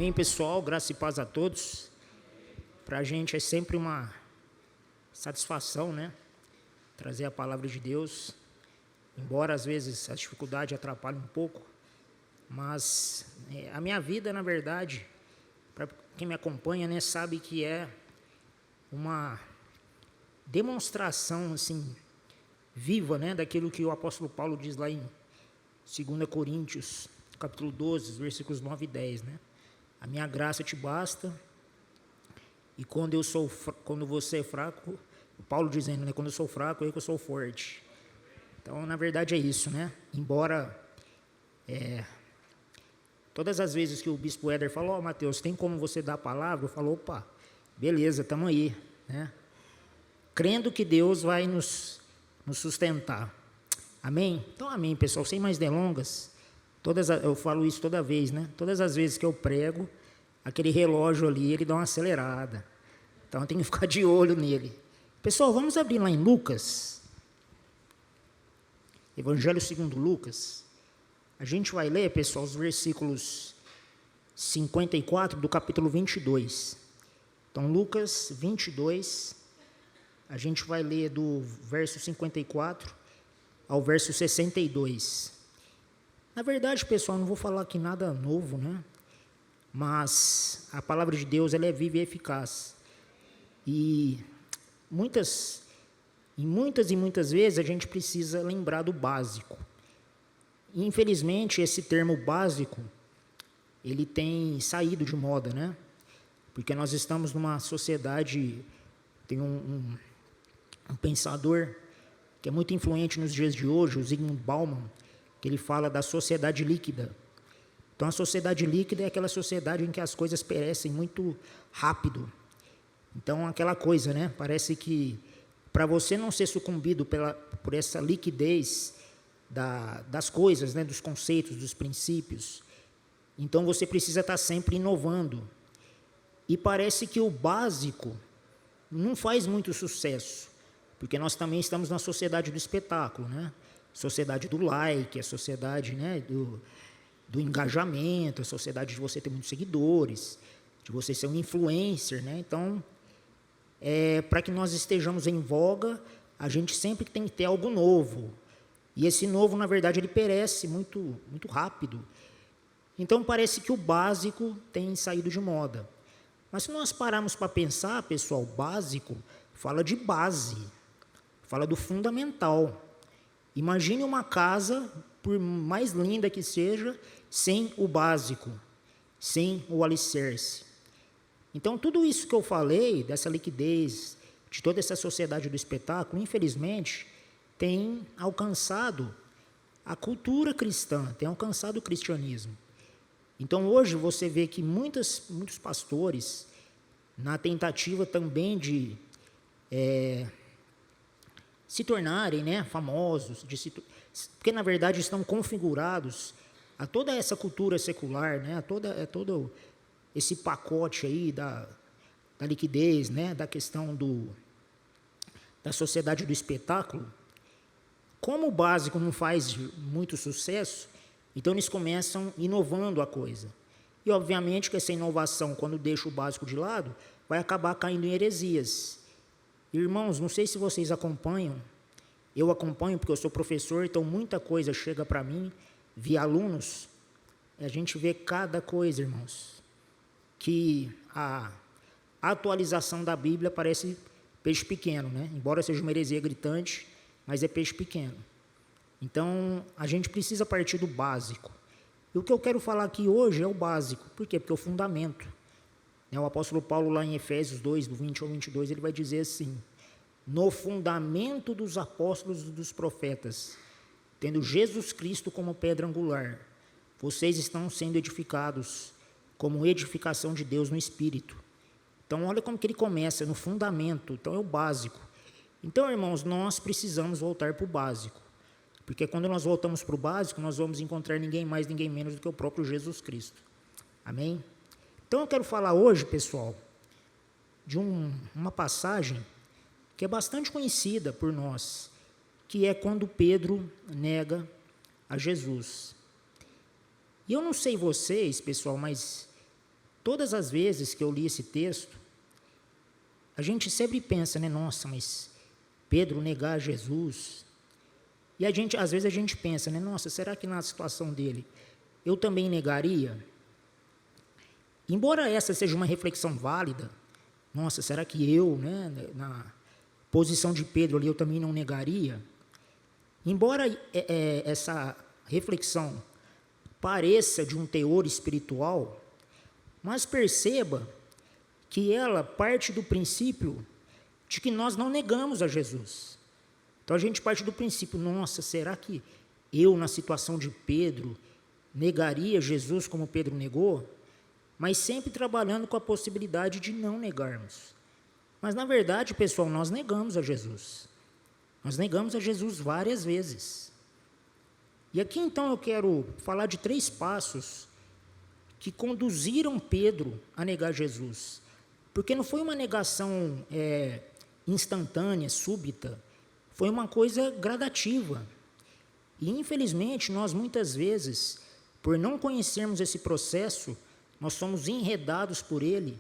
Amém, pessoal? Graça e paz a todos. Para a gente é sempre uma satisfação, né? Trazer a palavra de Deus. Embora às vezes a dificuldade atrapalhe um pouco, mas a minha vida, na verdade, para quem me acompanha, né, sabe que é uma demonstração assim viva, né, daquilo que o apóstolo Paulo diz lá em 2 Coríntios, capítulo 12, versículos 9 e 10, né? A minha graça te basta, e quando você é fraco, Paulo dizendo, né, quando eu sou fraco, eu que eu sou forte. Então, na verdade é isso, né? Embora todas as vezes que o bispo Éder falou, Mateus, tem como você dar a palavra? Eu falo, opa, beleza, estamos aí, né? Crendo que Deus vai nos sustentar. Amém? Então, amém, pessoal, sem mais delongas. Eu falo isso toda vez, né? Todas as vezes que eu prego, aquele relógio ali, ele dá uma acelerada. Então, eu tenho que ficar de olho nele. Pessoal, vamos abrir lá em Lucas. Evangelho segundo Lucas. A gente vai ler, pessoal, os versículos 54 do capítulo 22. Então, Lucas 22, a gente vai ler do verso 54 ao verso 62. Na verdade, pessoal, não vou falar aqui nada novo, né? Mas a palavra de Deus, ela é viva e eficaz. E muitas vezes a gente precisa lembrar do básico. E, infelizmente, esse termo básico, ele tem saído de moda, né? Porque nós estamos numa sociedade, tem um pensador que é muito influente nos dias de hoje, o Zygmunt Bauman, que ele fala da sociedade líquida. Então, a sociedade líquida é aquela sociedade em que as coisas perecem muito rápido. Então, aquela coisa, né? Parece que para você não ser sucumbido por essa liquidez das coisas, né? Dos conceitos, dos princípios, então você precisa estar sempre inovando. E parece que o básico não faz muito sucesso, porque nós também estamos na sociedade do espetáculo, né? Sociedade do like, a sociedade, né, do engajamento, a sociedade de você ter muitos seguidores, de você ser um influencer, né? Então, para que nós estejamos em voga, a gente sempre tem que ter algo novo. E esse novo, na verdade, ele perece muito, muito rápido. Então, parece que o básico tem saído de moda. Mas se nós pararmos para pensar, pessoal, básico fala de base, fala do fundamental. Imagine uma casa, por mais linda que seja, sem o básico, sem o alicerce. Então, tudo isso que eu falei, dessa liquidez, de toda essa sociedade do espetáculo, infelizmente, tem alcançado a cultura cristã, tem alcançado o cristianismo. Então, hoje, você vê que muitos pastores, na tentativa também de se tornarem, né, famosos, porque, na verdade, estão configurados a toda essa cultura secular, né, a todo esse pacote aí da liquidez, né, da questão da sociedade do espetáculo. Como o básico não faz muito sucesso, então eles começam inovando a coisa. E, obviamente, que essa inovação, quando deixa o básico de lado, vai acabar caindo em heresias. Irmãos, não sei se vocês acompanham, eu acompanho porque eu sou professor, então muita coisa chega para mim via alunos, e a gente vê cada coisa, irmãos, que a atualização da Bíblia parece peixe pequeno, né? Embora seja uma heresia gritante, mas é peixe pequeno. Então, a gente precisa partir do básico. E o que eu quero falar aqui hoje é o básico. Por quê? Porque é o fundamento. O apóstolo Paulo, lá em Efésios 2, do 20 ao 22, ele vai dizer assim: no fundamento dos apóstolos e dos profetas, tendo Jesus Cristo como pedra angular, vocês estão sendo edificados como edificação de Deus no Espírito. Então, olha como que ele começa, no fundamento. Então, é o básico. Então, irmãos, nós precisamos voltar para o básico. Porque quando nós voltamos para o básico, nós vamos encontrar ninguém mais, ninguém menos do que o próprio Jesus Cristo. Amém? Então, eu quero falar hoje, pessoal, de uma passagem que é bastante conhecida por nós, que é quando Pedro nega a Jesus. E eu não sei vocês, pessoal, mas todas as vezes que eu li esse texto, a gente sempre pensa, né? Nossa, mas Pedro negar Jesus. E às vezes a gente pensa, né? Nossa, será que na situação dele eu também negaria? Embora essa seja uma reflexão válida, nossa, será que eu, né, na posição de Pedro ali, eu também não negaria? Embora essa reflexão pareça de um teor espiritual, mas perceba que ela parte do princípio de que nós não negamos a Jesus. Então a gente parte do princípio, nossa, será que eu, na situação de Pedro, negaria Jesus como Pedro negou? Mas sempre trabalhando com a possibilidade de não negarmos. Mas, na verdade, pessoal, nós negamos a Jesus. Nós negamos a Jesus várias vezes. E aqui, então, eu quero falar de 3 passos que conduziram Pedro a negar Jesus. Porque não foi uma negação instantânea, súbita, foi uma coisa gradativa. E, infelizmente, nós muitas vezes, por não conhecermos esse processo, nós somos enredados por ele,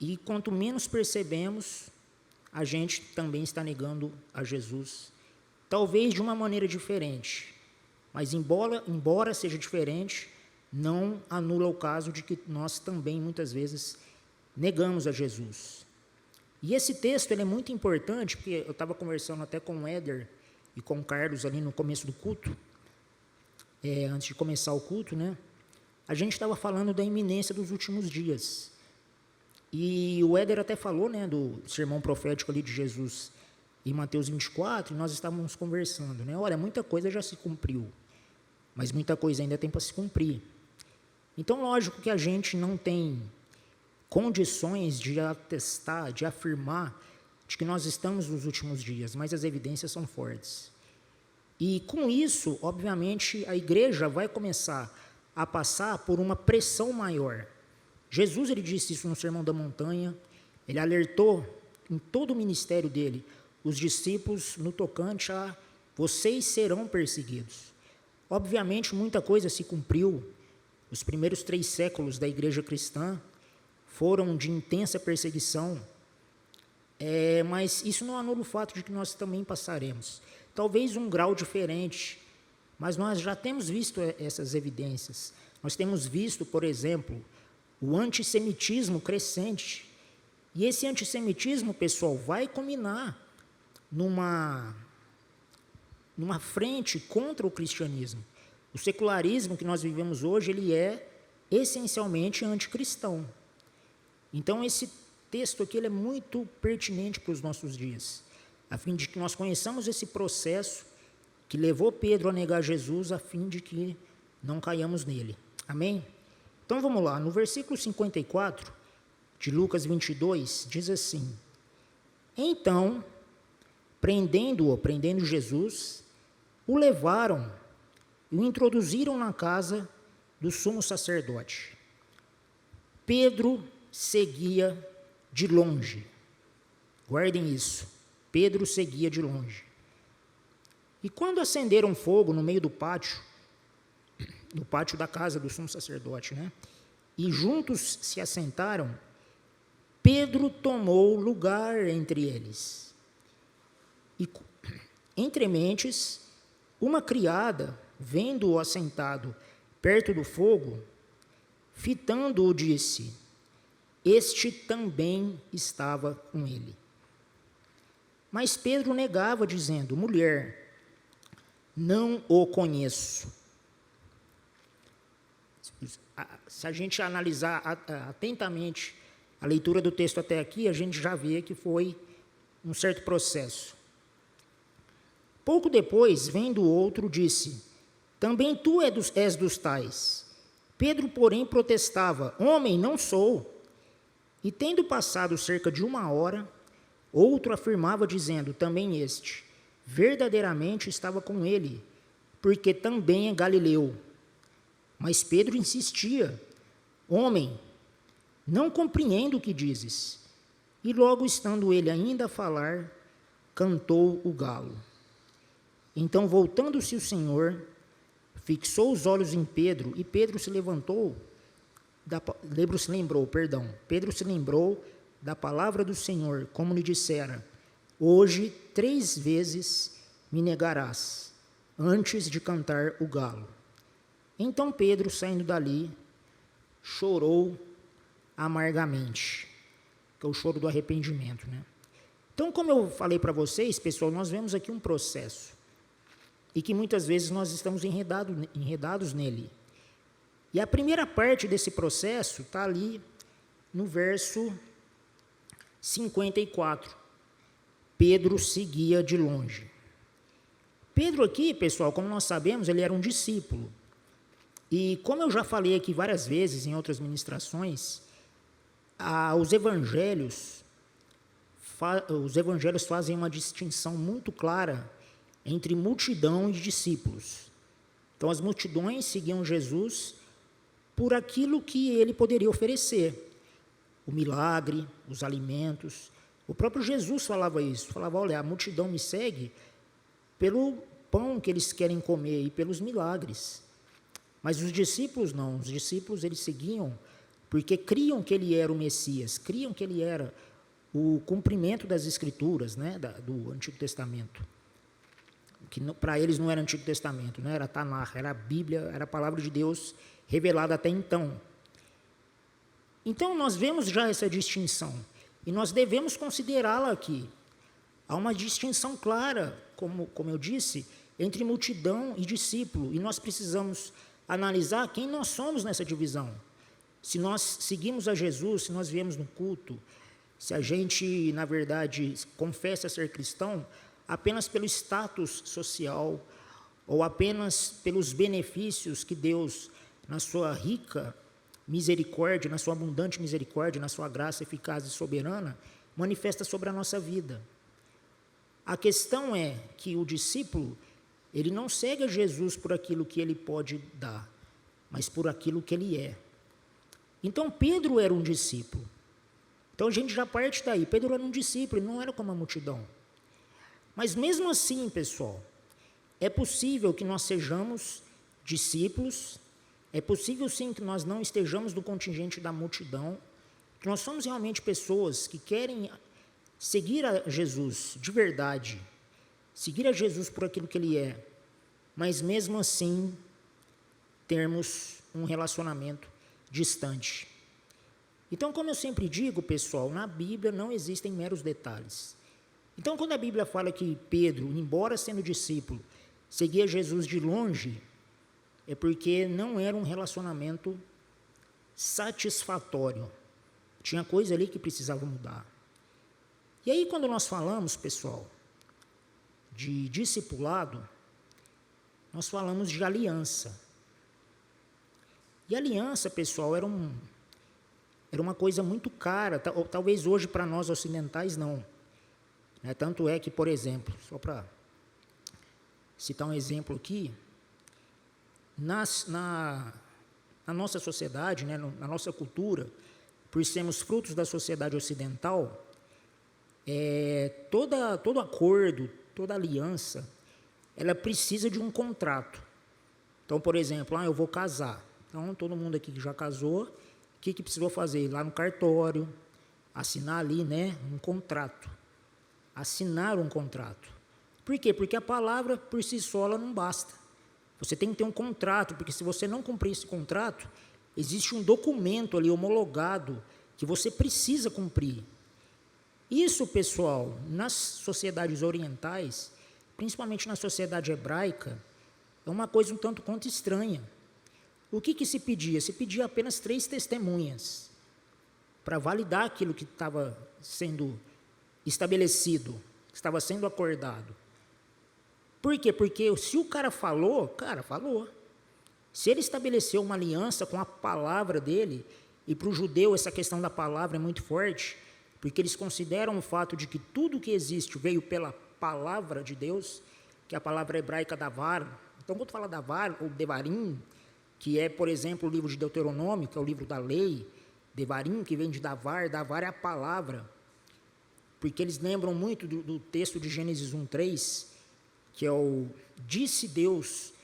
e quanto menos percebemos, a gente também está negando a Jesus. Talvez de uma maneira diferente, mas embora seja diferente, não anula o caso de que nós também, muitas vezes, negamos a Jesus. E esse texto ele é muito importante, porque eu estava conversando até com o Éder e com o Carlos ali no começo do culto, antes de começar o culto, né? A gente estava falando da iminência dos últimos dias. E o Éder até falou, né, do sermão profético ali de Jesus em Mateus 24, e nós estávamos conversando, né? Olha, muita coisa já se cumpriu, mas muita coisa ainda tem para se cumprir. Então, lógico que a gente não tem condições de atestar, de afirmar de que nós estamos nos últimos dias, mas as evidências são fortes. E com isso, obviamente, a igreja vai começar a passar por uma pressão maior. Jesus ele disse isso no Sermão da Montanha, ele alertou em todo o ministério dele, os discípulos no tocante a vocês serão perseguidos. Obviamente, muita coisa se cumpriu. Os primeiros 3 séculos da igreja cristã foram de intensa perseguição, mas isso não anula o fato de que nós também passaremos. Talvez um grau diferente, mas nós já temos visto essas evidências. Nós temos visto, por exemplo, o antissemitismo crescente. E esse antissemitismo, pessoal, vai culminar numa frente contra o cristianismo. O secularismo que nós vivemos hoje, ele é essencialmente anticristão. Então, esse texto aqui ele é muito pertinente para os nossos dias, a fim de que nós conheçamos esse processo que levou Pedro a negar Jesus, a fim de que não caiamos nele. Amém? Então, vamos lá. No versículo 54 de Lucas 22, diz assim: Então, prendendo Jesus, o levaram e o introduziram na casa do sumo sacerdote. Pedro seguia de longe. Guardem isso. Pedro seguia de longe. E quando acenderam fogo no meio do pátio, no pátio da casa do sumo sacerdote, né? E juntos se assentaram, Pedro tomou lugar entre eles. E, entre mentes, uma criada, vendo-o assentado perto do fogo, fitando-o, disse: Este também estava com ele. Mas Pedro negava, dizendo: Mulher, não o conheço. Se a gente analisar atentamente a leitura do texto até aqui, a gente já vê que foi um certo processo. Pouco depois, vendo o outro, disse: Também tu és dos tais. Pedro, porém, protestava: Homem, não sou. E tendo passado cerca de 1 hora, outro afirmava, dizendo: Também este, verdadeiramente estava com ele, porque também é galileu. Mas Pedro insistia: Homem, não compreendo o que dizes. E logo estando ele ainda a falar, cantou o galo. Então, voltando-se o Senhor, fixou os olhos em Pedro, e Pedro se levantou Pedro se lembrou da palavra do Senhor, como lhe dissera: hoje 3 vezes me negarás, antes de cantar o galo. Então Pedro, saindo dali, chorou amargamente, que é o choro do arrependimento, né? Então, como eu falei para vocês, pessoal, nós vemos aqui um processo, e que muitas vezes nós estamos enredados nele. E a primeira parte desse processo está ali no verso 54. Pedro seguia de longe. Pedro aqui, pessoal, como nós sabemos, ele era um discípulo. E como eu já falei aqui várias vezes em outras ministrações, os evangelhos fazem uma distinção muito clara entre multidão e discípulos. Então, as multidões seguiam Jesus por aquilo que ele poderia oferecer. O milagre, os alimentos. O próprio Jesus falava isso. Falava, olha, a multidão me segue pelo pão que eles querem comer e pelos milagres. Mas os discípulos não. Os discípulos, eles seguiam porque criam que ele era o Messias, criam que ele era o cumprimento das Escrituras, né, do Antigo Testamento. Que para eles não era Antigo Testamento, não era Tanar, era a Bíblia, era a palavra de Deus revelada até então. Então, nós vemos já essa distinção, e nós devemos considerá-la aqui. Há uma distinção clara, como eu disse, entre multidão e discípulo, e nós precisamos analisar quem nós somos nessa divisão. Se nós seguimos a Jesus, se nós viemos no culto, se a gente, na verdade, confessa ser cristão, apenas pelo status social, ou apenas pelos benefícios que Deus, na sua rica misericórdia, na sua abundante misericórdia, na sua graça eficaz e soberana, manifesta sobre a nossa vida. A questão é que o discípulo, ele não segue a Jesus por aquilo que ele pode dar, mas por aquilo que ele é. Então, Pedro era um discípulo. Então, a gente já parte daí. Pedro era um discípulo, ele não era como a multidão. Mas, mesmo assim, pessoal, é possível que nós sejamos discípulos, é possível, sim, que nós não estejamos no contingente da multidão, que nós somos realmente pessoas que querem seguir a Jesus de verdade, seguir a Jesus por aquilo que ele é, mas, mesmo assim, termos um relacionamento distante. Então, como eu sempre digo, pessoal, na Bíblia não existem meros detalhes. Então, quando a Bíblia fala que Pedro, embora sendo discípulo, seguia Jesus de longe, é porque não era um relacionamento satisfatório. Tinha coisa ali que precisava mudar. E aí, quando nós falamos, pessoal, de discipulado, nós falamos de aliança. E aliança, pessoal, era uma coisa muito cara, talvez hoje para nós ocidentais não. Tanto é que, por exemplo, só para citar um exemplo aqui, na nossa sociedade, né, na nossa cultura, por sermos frutos da sociedade ocidental, todo acordo, toda aliança, ela precisa de um contrato. Então, por exemplo, eu vou casar. Então, todo mundo aqui que já casou, o que precisou fazer? Ir lá no cartório, assinar ali, né, um contrato. Assinar um contrato. Por quê? Porque a palavra, por si só, ela não basta. Você tem que ter um contrato, porque se você não cumprir esse contrato, existe um documento ali homologado que você precisa cumprir. Isso, pessoal, nas sociedades orientais, principalmente na sociedade hebraica, é uma coisa um tanto quanto estranha. O que se pedia? Se pedia apenas 3 testemunhas para validar aquilo que estava sendo estabelecido, que estava sendo acordado. Por quê? Porque se o cara falou. Se ele estabeleceu uma aliança com a palavra dele, e para o judeu essa questão da palavra é muito forte, porque eles consideram o fato de que tudo que existe veio pela palavra de Deus, que é a palavra hebraica davar. Então, quando fala davar ou devarim, que é, por exemplo, o livro de Deuteronômio, que é o livro da lei, devarim, que vem de davar é a palavra, porque eles lembram muito do texto de Gênesis 1:3, que é o disse Deus,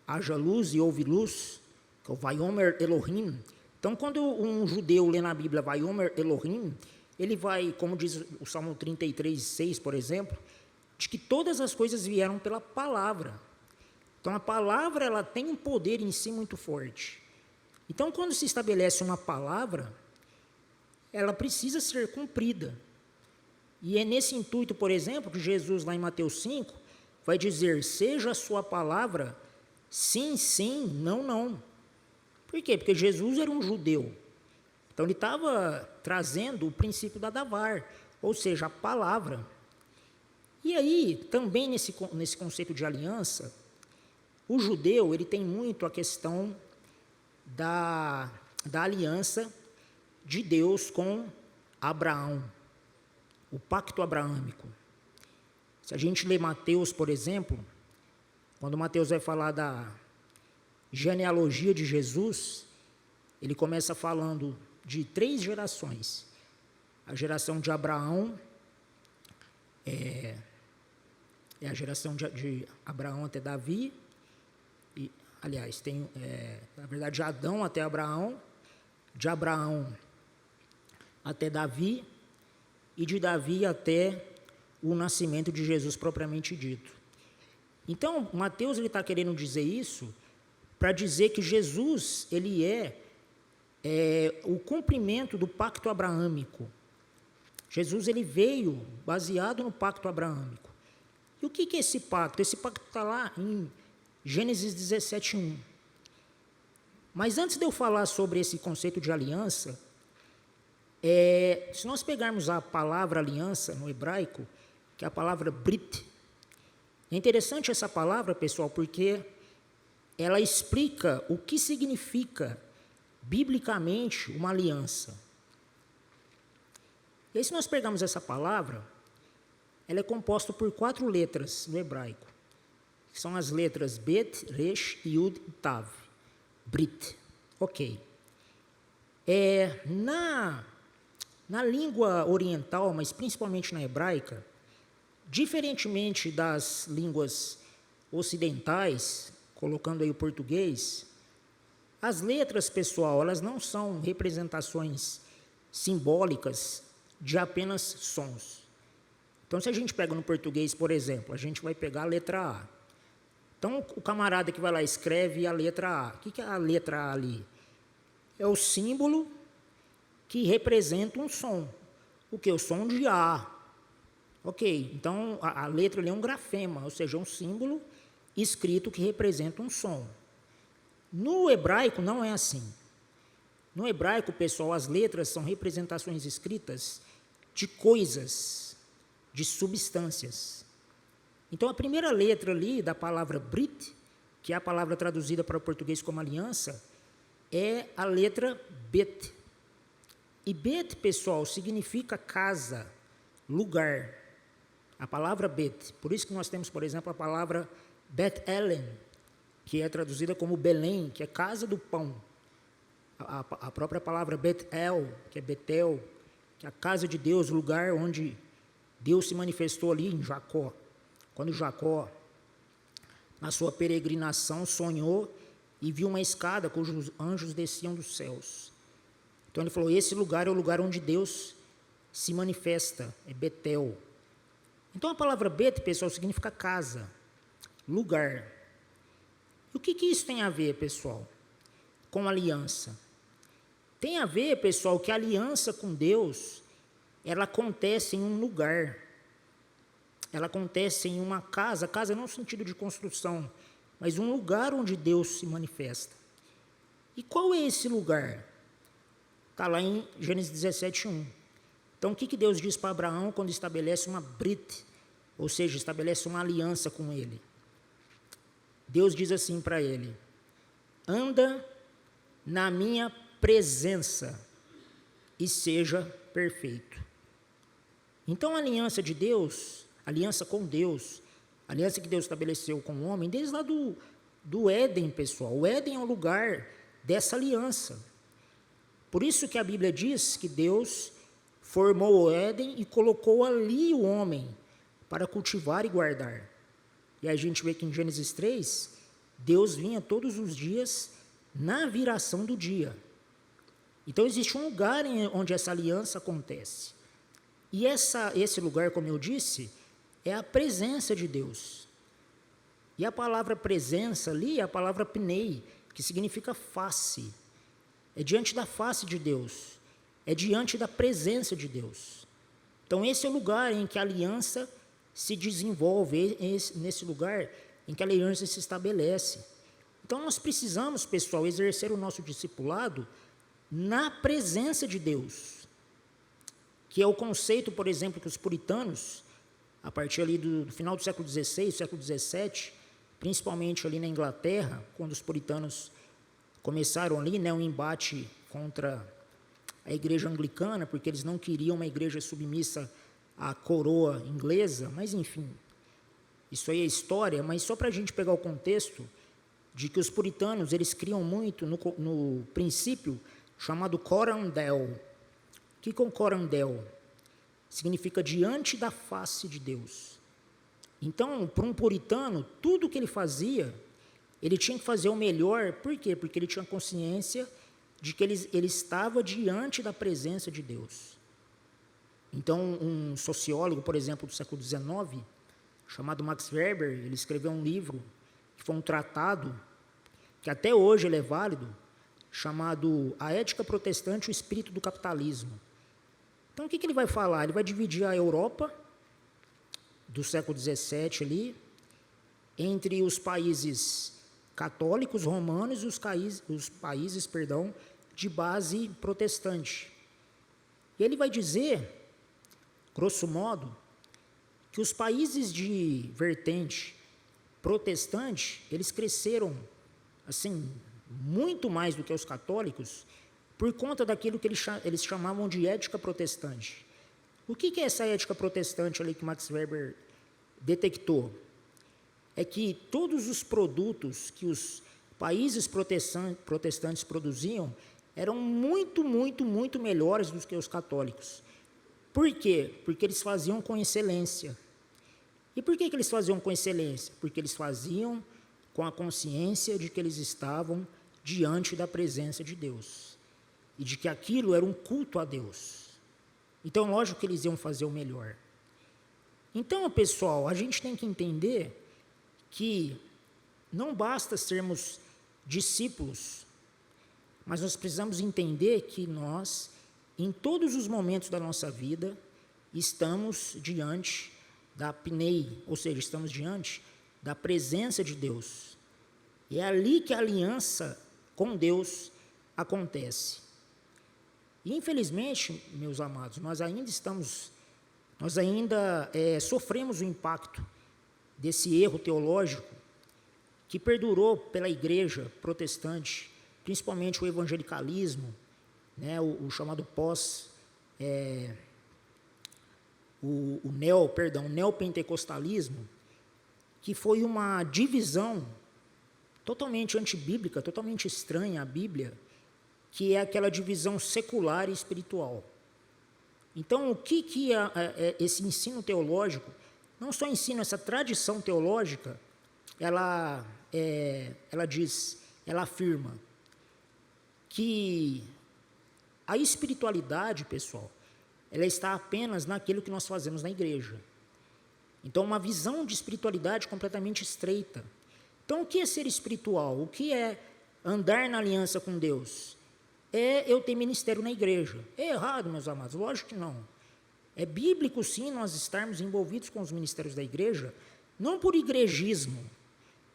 haja luz e houve luz, que é o Vaiomer Elohim, Então, quando um judeu lê na Bíblia Vaiomer Elohim, ele vai, como diz o Salmo 33:6, por exemplo, de que todas as coisas vieram pela palavra. Então, a palavra ela tem um poder em si muito forte. Então, quando se estabelece uma palavra, ela precisa ser cumprida. E é nesse intuito, por exemplo, que Jesus, lá em Mateus 5, vai dizer: seja a sua palavra sim, sim, não, não. Por quê? Porque Jesus era um judeu. Então, ele estava trazendo o princípio da davar, ou seja, a palavra. E aí, também nesse conceito de aliança, o judeu ele tem muito a questão da aliança de Deus com Abraão, o pacto abraâmico. Se a gente lê Mateus, por exemplo, quando Mateus vai falar da genealogia de Jesus, ele começa falando de 3 gerações. A geração de Abraão, é a geração de Abraão até Davi, e, aliás, tem, na verdade, de Adão até Abraão, de Abraão até Davi, e de Davi até o nascimento de Jesus propriamente dito. Então, Mateus está querendo dizer isso para dizer que Jesus ele é o cumprimento do pacto abraâmico. Jesus ele veio baseado no pacto abraâmico. E o que é esse pacto? Esse pacto está lá em Gênesis 17:1. Mas antes de eu falar sobre esse conceito de aliança, se nós pegarmos a palavra aliança no hebraico, que é a palavra brit, é interessante essa palavra, pessoal, porque ela explica o que significa biblicamente uma aliança. E aí, se nós pegarmos essa palavra, ela é composta por 4 letras no hebraico, que são as letras Bet, Resh, Yud e Tav. Brit. Ok. Na língua oriental, mas principalmente na hebraica, diferentemente das línguas ocidentais, colocando aí o português, as letras, pessoal, elas não são representações simbólicas de apenas sons. Então, se a gente pega no português, por exemplo, a gente vai pegar a letra A. Então, o camarada que vai lá escreve a letra A. O que é a letra A ali? É o símbolo que representa um som. O que? O som de A. Ok, então a letra ali é um grafema, ou seja, um símbolo escrito que representa um som. No hebraico não é assim. No hebraico, pessoal, as letras são representações escritas de coisas, de substâncias. Então, a primeira letra ali da palavra Brit, que é a palavra traduzida para o português como aliança, é a letra Bet. E Bet, pessoal, significa casa, lugar. A palavra Bet. Por isso que nós temos, por exemplo, a palavra Bet-Elen, que é traduzida como Belém, que é casa do pão. A própria palavra Bet-El, que é Betel, que é a casa de Deus, o lugar onde Deus se manifestou ali em Jacó. Quando Jacó, na sua peregrinação, sonhou e viu uma escada cujos anjos desciam dos céus. Então ele falou, esse lugar é o lugar onde Deus se manifesta, é Betel. Então a palavra Bet, pessoal, significa casa, lugar. E o que isso tem a ver, pessoal, com aliança? Tem a ver, pessoal, que a aliança com Deus, ela acontece em um lugar. Ela acontece em uma casa não no sentido de construção, mas um lugar onde Deus se manifesta. E qual é esse lugar? Está lá em Gênesis 17:1. Então, o que Deus diz para Abraão quando estabelece uma brit, ou seja, estabelece uma aliança com ele? Deus diz assim para ele, anda na minha presença e seja perfeito. Então, a aliança de Deus, aliança com Deus, aliança que Deus estabeleceu com o homem, desde lá do Éden, pessoal. O Éden é o lugar dessa aliança. Por isso que a Bíblia diz que Deus formou o Éden e colocou ali o homem para cultivar e guardar. E a gente vê que em Gênesis 3, Deus vinha todos os dias na viração do dia. Então, existe um lugar onde essa aliança acontece. E esse lugar, como eu disse, é a presença de Deus. E a palavra presença ali é a palavra pnei, que significa face. É diante da face de Deus. É diante da presença de Deus. Então, esse é o lugar em que a aliança se desenvolve, nesse lugar em que a aliança se estabelece. Então, nós precisamos, pessoal, exercer o nosso discipulado na presença de Deus, que é o conceito, por exemplo, que os puritanos, a partir ali do final do século XVI, século XVII, principalmente ali na Inglaterra, quando os puritanos começaram ali, um embate contra a igreja anglicana, porque eles não queriam uma igreja submissa à coroa inglesa, mas enfim, isso aí é história, mas só para a gente pegar o contexto de que os puritanos, eles criam muito no princípio chamado coram Deo. O que é um coram Deo? Significa diante da face de Deus. Então, para um puritano, tudo que ele fazia, ele tinha que fazer o melhor. Por quê? Porque ele tinha consciência de que ele estava diante da presença de Deus. Então, um sociólogo, por exemplo, do século XIX, chamado Max Weber, ele escreveu um livro, que foi um tratado, que até hoje ele é válido, chamado A Ética Protestante e o Espírito do Capitalismo. Então, o que ele vai falar? Ele vai dividir a Europa do século XVII ali, entre os países católicos, romanos e os países de base protestante. E ele vai dizer, grosso modo, que os países de vertente protestante, eles cresceram, assim, muito mais do que os católicos, por conta daquilo que eles chamavam de ética protestante. O que é essa ética protestante ali que Max Weber detectou? É que todos os produtos que os países protestantes produziam eram muito, muito, muito melhores do que os católicos. Por quê? Porque eles faziam com excelência. E por que eles faziam com excelência? Porque eles faziam com a consciência de que eles estavam diante da presença de Deus. E de que aquilo era um culto a Deus. Então, lógico que eles iam fazer o melhor. Então, pessoal, a gente tem que entender que não basta sermos discípulos, mas nós precisamos entender que nós, em todos os momentos da nossa vida, estamos diante da pnei, ou seja, estamos diante da presença de Deus. E é ali que a aliança com Deus acontece. E, infelizmente, meus amados, nós ainda sofremos o impacto desse erro teológico que perdurou pela igreja protestante, principalmente o evangelicalismo, o chamado neopentecostalismo, que foi uma divisão totalmente antibíblica, totalmente estranha à Bíblia, que é aquela divisão secular e espiritual. Então, o que é esse ensino teológico? Não só ensina, essa tradição teológica, ela afirma que a espiritualidade, pessoal, ela está apenas naquilo que nós fazemos na igreja. Então, uma visão de espiritualidade completamente estreita. Então, o que é ser espiritual? O que é andar na aliança com Deus? É eu ter ministério na igreja. É errado, meus amados? Lógico que não. É bíblico, sim, nós estarmos envolvidos com os ministérios da igreja, não por igrejismo,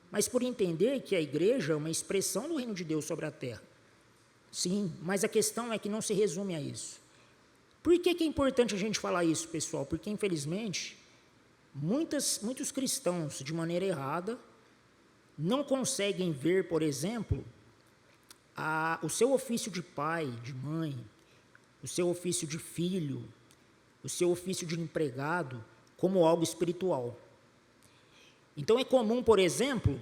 mas por entender que a igreja é uma expressão do reino de Deus sobre a terra. Sim, mas a questão é que não se resume a isso. Por que é importante a gente falar isso, pessoal? Porque, infelizmente, muitos cristãos, de maneira errada, não conseguem ver, por exemplo, o seu ofício de pai, de mãe, o seu ofício de filho, o seu ofício de empregado, como algo espiritual. Então, é comum, por exemplo,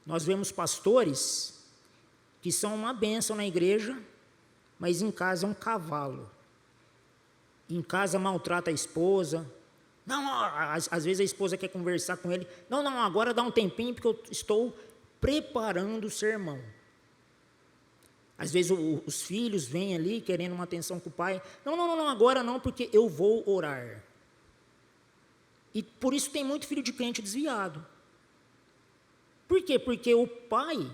nós vemos pastores que são uma bênção na igreja, mas em casa é um cavalo. Em casa maltrata a esposa. Não, às vezes a esposa quer conversar com ele. Não, agora dá um tempinho porque eu estou preparando o sermão. Às vezes os filhos vêm ali querendo uma atenção com o pai. Não, agora não, porque eu vou orar. E por isso tem muito filho de crente desviado. Por quê? Porque o pai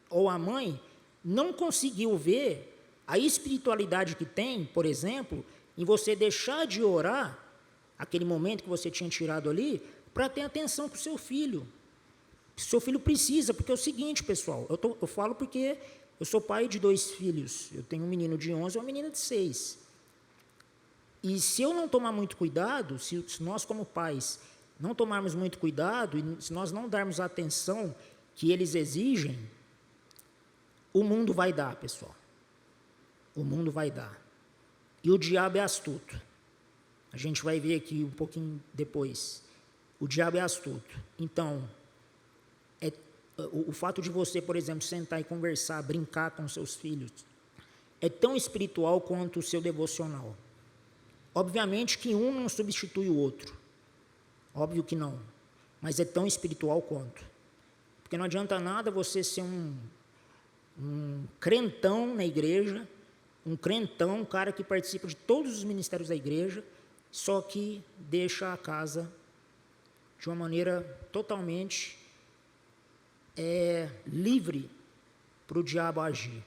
ou a mãe não conseguiu ver a espiritualidade que tem, por exemplo, em você deixar de orar, aquele momento que você tinha tirado ali, para ter atenção com o seu filho. Seu filho precisa, porque é o seguinte, pessoal, eu falo porque eu sou pai de 2 filhos, eu tenho um menino de 11 e uma menina de 6. E se eu não tomar muito cuidado, se nós como pais não tomarmos muito cuidado, e se nós não darmos a atenção que eles exigem, o mundo vai dar, pessoal. O mundo vai dar. E o diabo é astuto. A gente vai ver aqui um pouquinho depois. O diabo é astuto. Então, o fato de você, por exemplo, sentar e conversar, brincar com seus filhos, é tão espiritual quanto o seu devocional. Obviamente que um não substitui o outro. Óbvio que não. Mas é tão espiritual quanto. Porque não adianta nada você ser um crentão na igreja, um crentão, um cara que participa de todos os ministérios da igreja, só que deixa a casa de uma maneira totalmente livre para o diabo agir.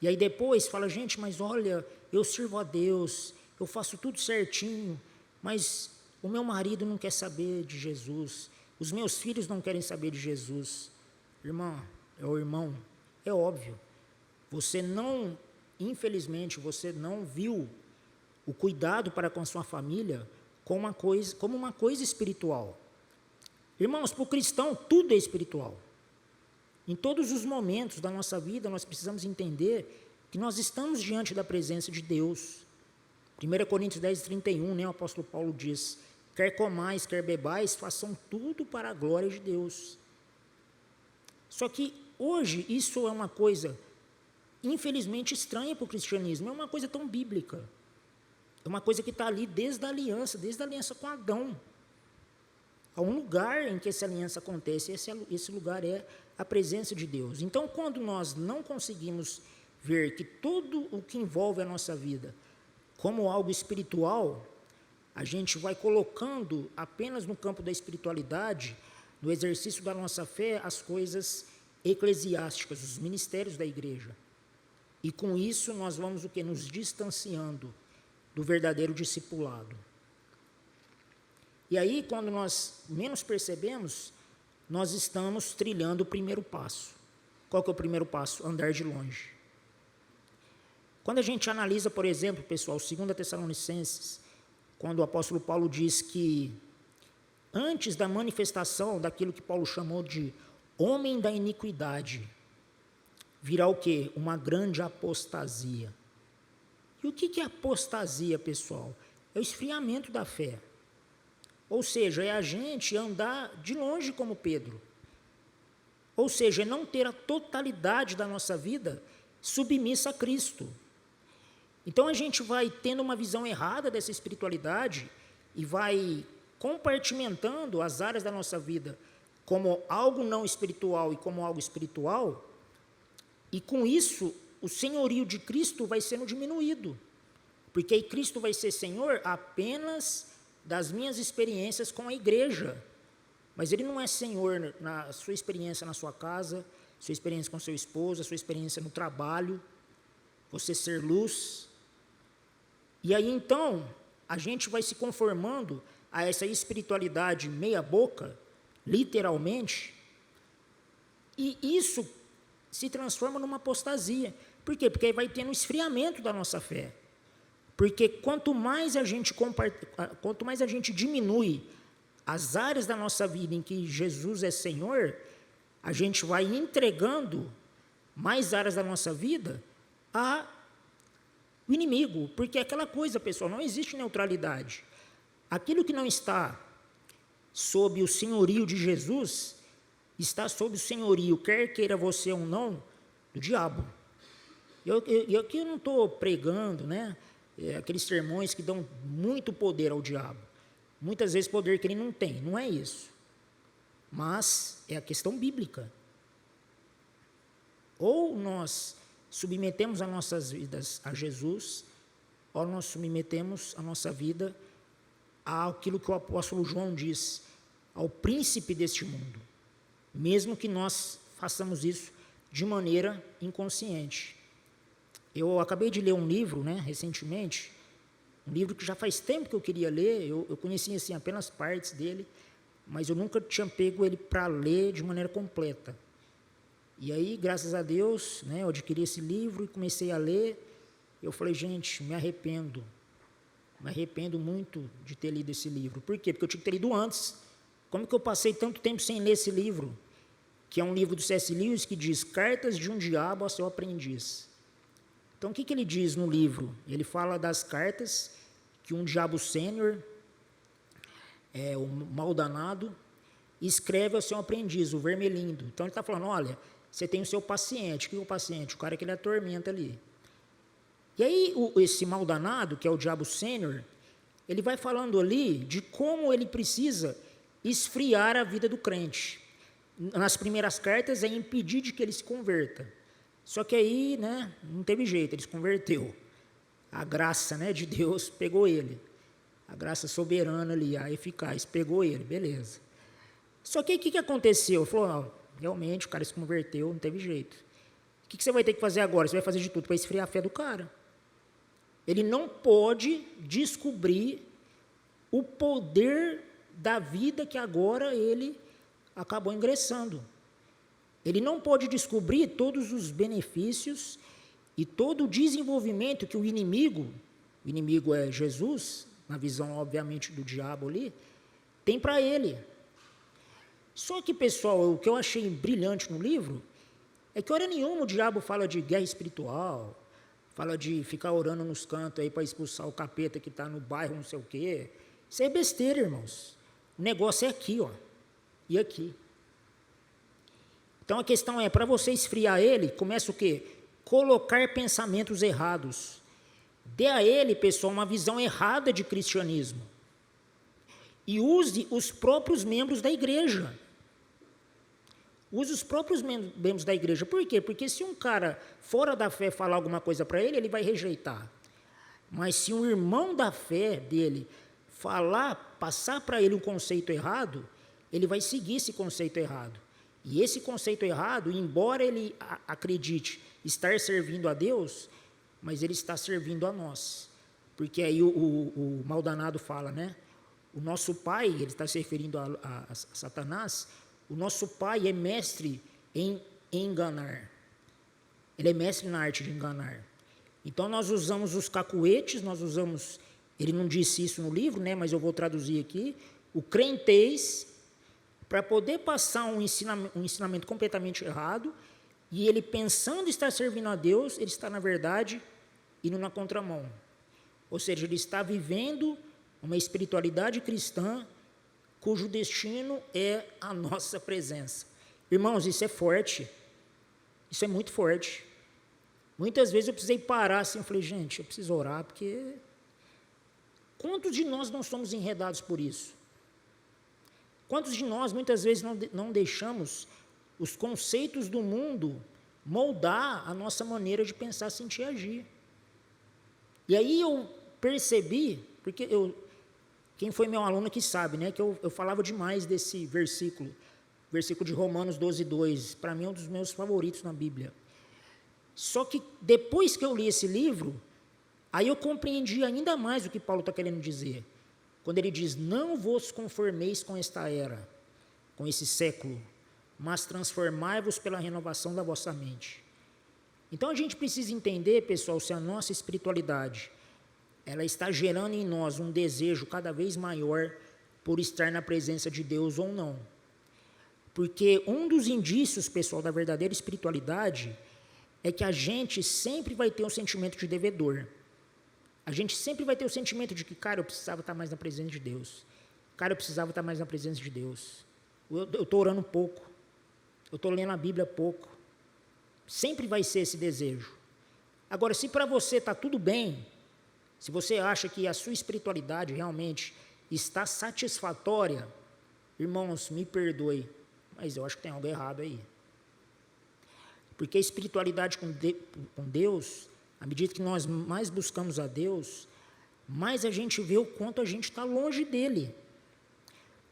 E aí depois fala, gente, mas olha, eu sirvo a Deus, eu faço tudo certinho, mas o meu marido não quer saber de Jesus, os meus filhos não querem saber de Jesus. Irmão, é óbvio, infelizmente, você não viu o cuidado para com a sua família como uma coisa espiritual. Irmãos, para o cristão, tudo é espiritual. Em todos os momentos da nossa vida, nós precisamos entender que nós estamos diante da presença de Deus. 1 Coríntios 10, 31, o apóstolo Paulo diz, quer comais, quer bebais, façam tudo para a glória de Deus. Só que hoje isso é uma coisa, infelizmente, estranha para o cristianismo, é uma coisa tão bíblica. É uma coisa que está ali desde a aliança com Adão. Há um lugar em que essa aliança acontece, esse lugar é a presença de Deus. Então, quando nós não conseguimos ver que tudo o que envolve a nossa vida como algo espiritual, a gente vai colocando apenas no campo da espiritualidade, no exercício da nossa fé, as coisas eclesiásticas, os ministérios da igreja. E com isso nós vamos nos distanciando do verdadeiro discipulado. E aí, quando nós menos percebemos, nós estamos trilhando o primeiro passo. Qual que é o primeiro passo? Andar de longe. Quando a gente analisa, por exemplo, pessoal, 2 Tessalonicenses, quando o apóstolo Paulo diz que antes da manifestação daquilo que Paulo chamou de homem da iniquidade, virá o quê? Uma grande apostasia. E o que é apostasia, pessoal? É o esfriamento da fé. Ou seja, é a gente andar de longe como Pedro. Ou seja, é não ter a totalidade da nossa vida submissa a Cristo. Então a gente vai tendo uma visão errada dessa espiritualidade e vai compartimentando as áreas da nossa vida como algo não espiritual e como algo espiritual, e com isso o senhorio de Cristo vai sendo diminuído, porque aí Cristo vai ser Senhor apenas das minhas experiências com a igreja, mas Ele não é Senhor na sua experiência na sua casa, sua experiência com seu esposo, sua experiência no trabalho, você ser luz. E aí então a gente vai se conformando a essa espiritualidade meia boca, literalmente, e isso se transforma numa apostasia. Por quê? Porque aí vai tendo um esfriamento da nossa fé. Porque quanto mais a gente diminui as áreas da nossa vida em que Jesus é Senhor, a gente vai entregando mais áreas da nossa vida ao inimigo. Porque é aquela coisa, pessoal, não existe neutralidade. Aquilo que não está sob o senhorio de Jesus, está sob o senhorio, quer queira você ou não, do diabo. E aqui eu não estou pregando, aqueles sermões que dão muito poder ao diabo. Muitas vezes poder que ele não tem, não é isso. Mas é a questão bíblica. Ou nós submetemos as nossas vidas a Jesus, ou nós submetemos a nossa vida àquilo que o apóstolo João diz, ao príncipe deste mundo, mesmo que nós façamos isso de maneira inconsciente. Eu acabei de ler um livro, recentemente, um livro que já faz tempo que eu queria ler, eu conhecia assim, apenas partes dele, mas eu nunca tinha pego ele para ler de maneira completa. E aí, graças a Deus, eu adquiri esse livro e comecei a ler. Eu falei, gente, me arrependo muito de ter lido esse livro. Por quê? Porque eu tinha que ter lido antes. Como que eu passei tanto tempo sem ler esse livro? Que é um livro do C.S. Lewis que diz Cartas de um Diabo a seu Aprendiz. Então, o que ele diz no livro? Ele fala das cartas que um diabo sênior, o mal danado, escreve ao seu aprendiz, o Vermelindo. Então, ele está falando, olha, você tem o seu paciente. O que é o paciente? O cara que ele atormenta ali. E aí, esse mal danado, que é o diabo sênior, ele vai falando ali de como ele precisa esfriar a vida do crente. Nas primeiras cartas é impedir de que ele se converta. Só que aí, não teve jeito, ele se converteu. A graça, de Deus pegou ele. A graça soberana ali, a eficaz, pegou ele, beleza. Só que aí o que aconteceu? Falou, realmente o cara se converteu, não teve jeito. O que você vai ter que fazer agora? Você vai fazer de tudo para esfriar a fé do cara. Ele não pode descobrir o poder da vida que agora ele acabou ingressando. Ele não pode descobrir todos os benefícios e todo o desenvolvimento que o inimigo é Jesus, na visão, obviamente, do diabo ali, tem para ele. Só que, pessoal, o que eu achei brilhante no livro é que, hora nenhuma, o diabo fala de guerra espiritual, fala de ficar orando nos cantos aí para expulsar o capeta que está no bairro, não sei o quê. Isso é besteira, irmãos. O negócio é aqui, e aqui. Então, a questão é, para você esfriar ele, começa o quê? Colocar pensamentos errados. Dê a ele, pessoal, uma visão errada de cristianismo. E use os próprios membros da igreja. Use os próprios membros da igreja. Por quê? Porque se um cara fora da fé falar alguma coisa para ele, ele vai rejeitar. Mas se um irmão da fé dele passar para ele um conceito errado, ele vai seguir esse conceito errado. E esse conceito errado, embora ele acredite estar servindo a Deus, mas ele está servindo a nós. Porque aí o maldanado fala, o nosso pai, ele está se referindo a Satanás, o nosso pai é mestre em enganar. Ele é mestre na arte de enganar. Então, nós usamos os cacuetes, ele não disse isso no livro, mas eu vou traduzir aqui, o crentez, para poder passar um ensinamento completamente errado, e ele pensando estar servindo a Deus, ele está, na verdade, indo na contramão. Ou seja, ele está vivendo uma espiritualidade cristã cujo destino é a nossa presença. Irmãos, isso é forte. Isso é muito forte. Muitas vezes eu precisei parar assim, eu falei, gente, eu preciso orar, porque quantos de nós não somos enredados por isso? Quantos de nós, muitas vezes, não deixamos os conceitos do mundo moldar a nossa maneira de pensar, sentir e agir? E aí eu percebi, porque quem foi meu aluno que sabe, que eu falava demais desse versículo de Romanos 12:2, para mim é um dos meus favoritos na Bíblia. Só que depois que eu li esse livro, aí eu compreendi ainda mais o que Paulo está querendo dizer. Quando ele diz, não vos conformeis com esta era, com esse século, mas transformai-vos pela renovação da vossa mente. Então a gente precisa entender, pessoal, se a nossa espiritualidade, ela está gerando em nós um desejo cada vez maior por estar na presença de Deus ou não. Porque um dos indícios, pessoal, da verdadeira espiritualidade é que a gente sempre vai ter um sentimento de devedor. A gente sempre vai ter o sentimento de que, cara, eu precisava estar mais na presença de Deus. Cara, eu precisava estar mais na presença de Deus. Eu estou orando pouco. Eu estou lendo a Bíblia pouco. Sempre vai ser esse desejo. Agora, se para você está tudo bem, se você acha que a sua espiritualidade realmente está satisfatória, irmãos, me perdoe, mas eu acho que tem algo errado aí. Porque a espiritualidade com Deus, à medida que nós mais buscamos a Deus, mais a gente vê o quanto a gente está longe dele.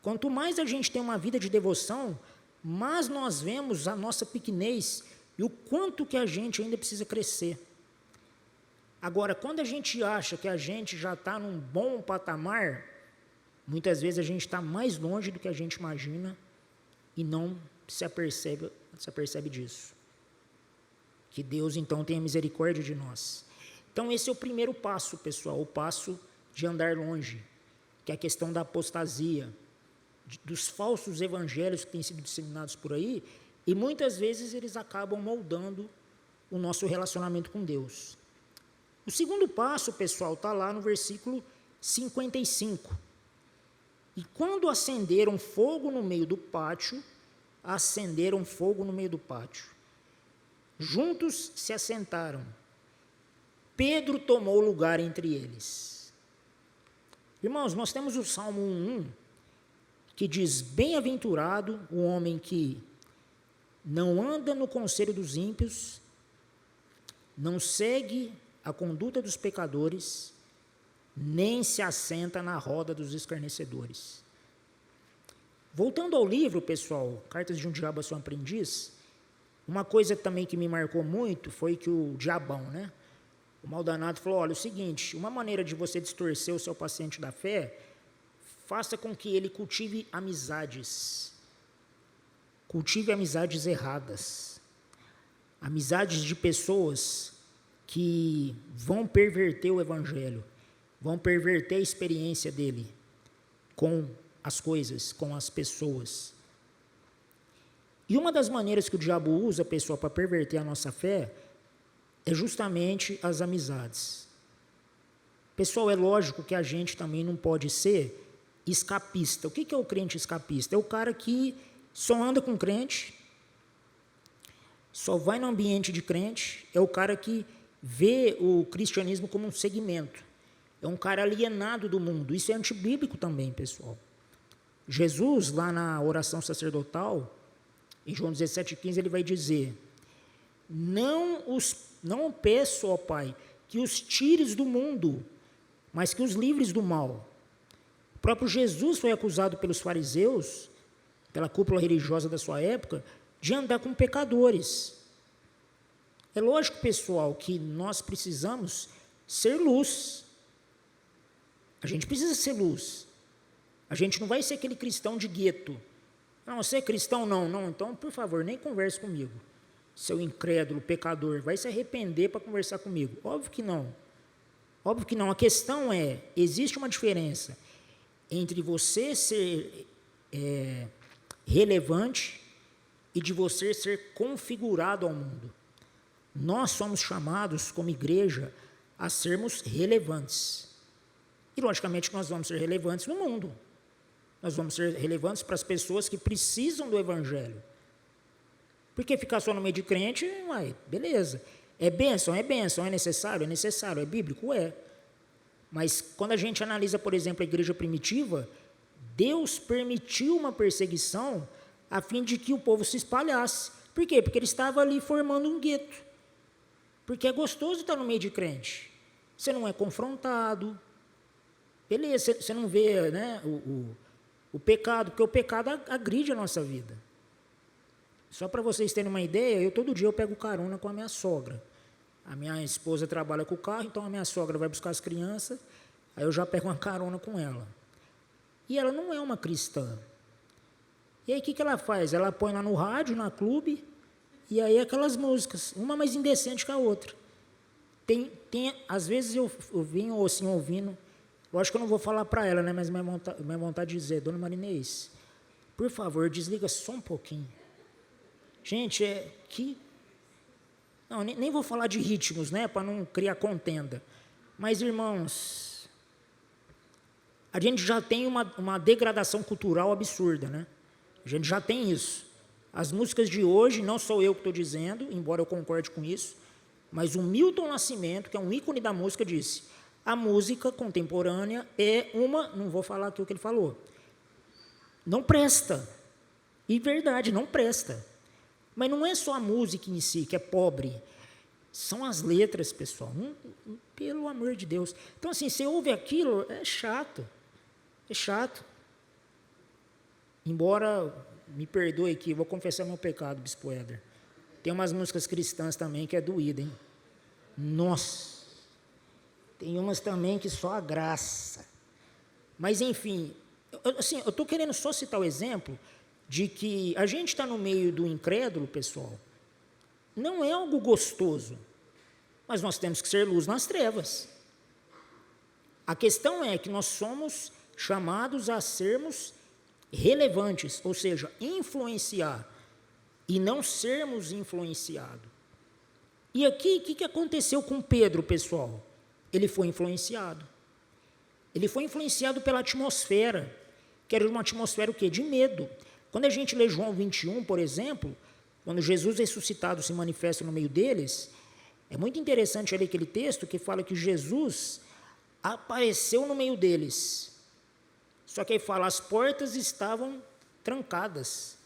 Quanto mais a gente tem uma vida de devoção, mais nós vemos a nossa pequenez e o quanto que a gente ainda precisa crescer. Agora, quando a gente acha que a gente já está num bom patamar, muitas vezes a gente está mais longe do que a gente imagina e não se apercebe disso. Que Deus, então, tenha misericórdia de nós. Então, esse é o primeiro passo, pessoal, o passo de andar longe, que é a questão da apostasia, dos falsos evangelhos que têm sido disseminados por aí, e muitas vezes eles acabam moldando o nosso relacionamento com Deus. O segundo passo, pessoal, está lá no versículo 55. E quando acenderam fogo no meio do pátio, juntos se assentaram. Pedro tomou lugar entre eles. Irmãos, nós temos o Salmo 1:1, que diz: bem-aventurado o homem que não anda no conselho dos ímpios, não segue a conduta dos pecadores, nem se assenta na roda dos escarnecedores. Voltando ao livro, pessoal, Cartas de um Diabo a seu Aprendiz, uma coisa também que me marcou muito foi que o diabão, o maldanado, falou: olha, é o seguinte, uma maneira de você distorcer o seu paciente da fé, faça com que ele cultive amizades erradas, amizades de pessoas que vão perverter o evangelho, vão perverter a experiência dele com as coisas, com as pessoas. E uma das maneiras que o diabo usa, pessoal, para perverter a nossa fé, é justamente as amizades. Pessoal, é lógico que a gente também não pode ser escapista. O que é o crente escapista? É o cara que só anda com crente, só vai no ambiente de crente, é o cara que vê o cristianismo como um segmento, é um cara alienado do mundo. Isso é antibíblico também, pessoal. Jesus, lá na oração sacerdotal, em João 17,15, ele vai dizer: não peço, ó Pai, que os tires do mundo, mas que os livres do mal. O próprio Jesus foi acusado pelos fariseus, pela cúpula religiosa da sua época, de andar com pecadores. É lógico, pessoal, que nós precisamos ser luz. A gente precisa ser luz. A gente não vai ser aquele cristão de gueto. Não, você é cristão? Não. Então, por favor, nem converse comigo. Seu incrédulo, pecador, vai se arrepender para conversar comigo. Óbvio que não. Óbvio que não. A questão é, existe uma diferença entre você ser relevante e de você ser configurado ao mundo. Nós somos chamados, como igreja, a sermos relevantes. E, logicamente, nós vamos ser relevantes no mundo. Nós vamos ser relevantes para as pessoas que precisam do evangelho. Porque ficar só no meio de crente, beleza. É bênção, é necessário, é bíblico, é. Mas quando a gente analisa, por exemplo, a igreja primitiva, Deus permitiu uma perseguição a fim de que o povo se espalhasse. Por quê? Porque ele estava ali formando um gueto. Porque é gostoso estar no meio de crente. Você não é confrontado. Beleza, você não vê o pecado, porque o pecado agride a nossa vida. Só para vocês terem uma ideia, todo dia eu pego carona com a minha sogra. A minha esposa trabalha com o carro, então a minha sogra vai buscar as crianças, aí eu já pego uma carona com ela. E ela não é uma cristã. E aí o que ela faz? Ela põe lá no rádio, na clube, e aí aquelas músicas, uma mais indecente que a outra. Às vezes eu venho assim ouvindo, lógico que eu não vou falar para ela, mas minha vontade de dizer: Dona Marinês, por favor, desliga só um pouquinho. Gente, não, nem vou falar de ritmos, para não criar contenda. Mas, irmãos, a gente já tem uma degradação cultural absurda, A gente já tem isso. As músicas de hoje, não sou eu que estou dizendo, embora eu concorde com isso, mas o Milton Nascimento, que é um ícone da música, disse: a música contemporânea não vou falar aqui o que ele falou, não presta. E verdade, não presta. Mas não é só a música em si que é pobre, são as letras, pessoal. Pelo amor de Deus. Então, assim, você ouve aquilo, é chato. É chato. Embora, me perdoe aqui, vou confessar meu pecado, Bispo Éder. Tem umas músicas cristãs também que é doída, hein? Nossa! Tem umas também que só a graça. Mas, enfim, eu estou querendo só citar o exemplo de que a gente está no meio do incrédulo, pessoal. Não é algo gostoso, mas nós temos que ser luz nas trevas. A questão é que nós somos chamados a sermos relevantes, ou seja, influenciar, e não sermos influenciados. E aqui, o que aconteceu com Pedro, pessoal? Ele foi influenciado. Ele foi influenciado pela atmosfera, que era uma atmosfera o quê? De medo. Quando a gente lê João 21, por exemplo, quando Jesus ressuscitado se manifesta no meio deles, é muito interessante ler aquele texto que fala que Jesus apareceu no meio deles. Só que aí fala, as portas estavam trancadas.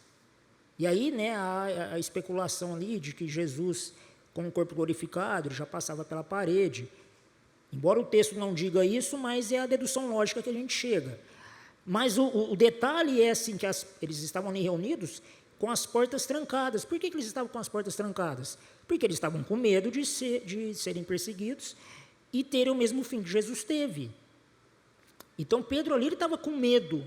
E aí, né, há a especulação ali de que Jesus, com o corpo glorificado, ele já passava pela parede. Embora o texto não diga isso, mas é a dedução lógica que a gente chega. Mas o detalhe é assim, que eles estavam ali reunidos com as portas trancadas. Por que eles estavam com as portas trancadas? Porque eles estavam com medo de serem perseguidos e terem o mesmo fim que Jesus teve. Então, Pedro ali ele estava com medo.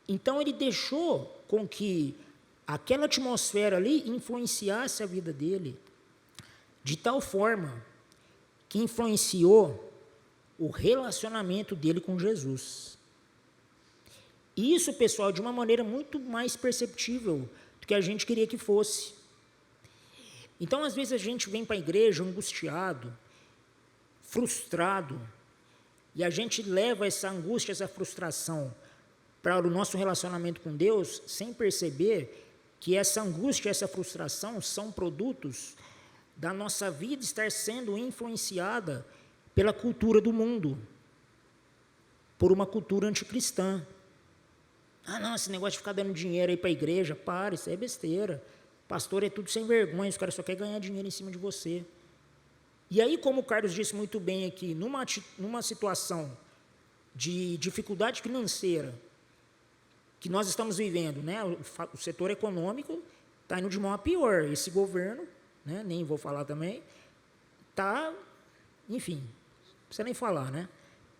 Então, ele deixou com que aquela atmosfera ali influenciasse a vida dele, de tal forma que influenciou o relacionamento dele com Jesus. E isso, pessoal, de uma maneira muito mais perceptível do que a gente queria que fosse. Então, às vezes, a gente vem para a igreja angustiado, frustrado, e a gente leva essa angústia, essa frustração para o nosso relacionamento com Deus, sem perceber que essa angústia, essa frustração são produtos da nossa vida estar sendo influenciada pela cultura do mundo, por uma cultura anticristã. Ah, não, esse negócio de ficar dando dinheiro aí para a igreja, para, isso aí é besteira. Pastor é tudo sem vergonha, os caras só querem ganhar dinheiro em cima de você. E aí, como o Carlos disse muito bem aqui, numa situação de dificuldade financeira que nós estamos vivendo, né, o setor econômico está indo de mal a pior. Esse governo, né, nem vou falar também, está, enfim, não precisa nem falar, né?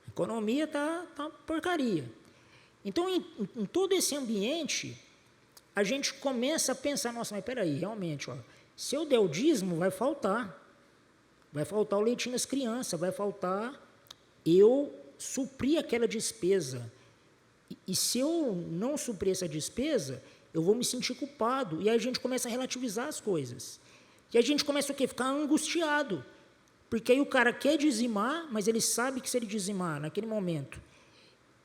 A economia está porcaria. Então, em todo esse ambiente, a gente começa a pensar, nossa, mas peraí, realmente, ó, se eu der o dízimo, vai faltar o leitinho das crianças, vai faltar eu suprir aquela despesa. E se eu não suprir essa despesa, eu vou me sentir culpado. E aí a gente começa a relativizar as coisas. E a gente começa o quê? Ficar angustiado. Porque aí o cara quer dizimar, mas ele sabe que se ele dizimar naquele momento,